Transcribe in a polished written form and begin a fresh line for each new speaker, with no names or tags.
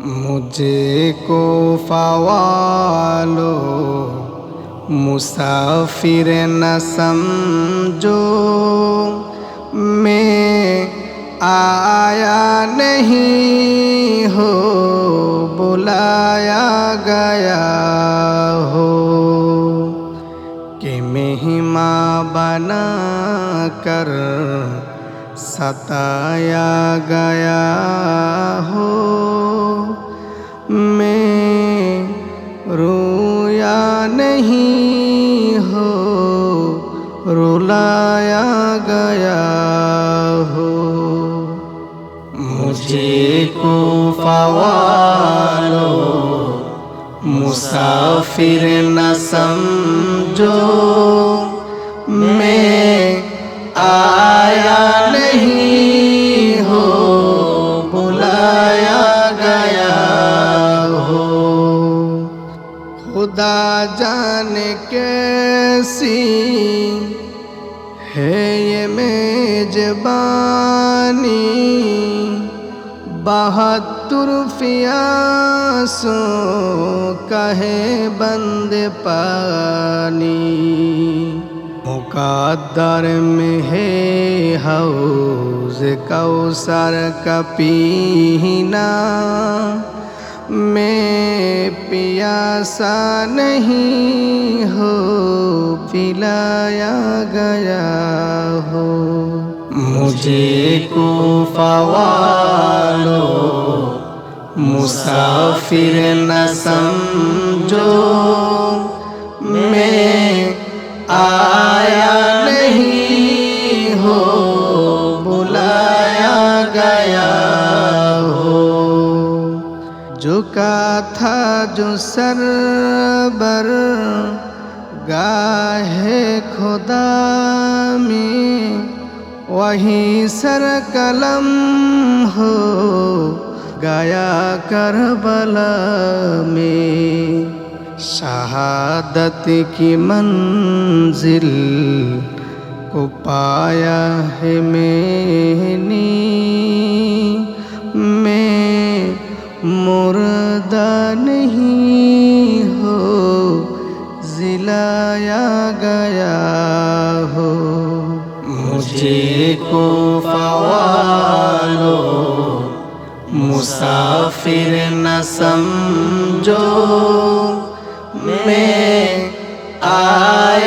मुझे को फ़वालो मुसाफिर न समझो, मैं आया नहीं हो बुलाया गया हो, कि मेहमा बना कर सताया गया हो। मैं रोया नहीं हो रुलाया गया हो। मुझे को फ़वालो मुसाफिर न समझो, मैं आया नहीं हो बुलाया गया हो। खुदा जाने कैसी है ये मेजबानी, 72 प्यासों का है बंद पानी। मुक़द्दर में है हौज़ कौसर का पीना, मैं पियासा नहीं हो पिलाया गया हो। मुझे को फ़वालो मुसाफिर न समझो, मैं आया नहीं हो बुलाया गया हो। झुका था जो सर बर गाहे खुदा में, वही सर कलम हो गया करबला में। शहादत की मंजिल को पाया है मैंने, मैं मुर्दा नहीं हो जिलाया गया हो। मुझे को फ़वालो मुसाफिर न समझो, मैं आया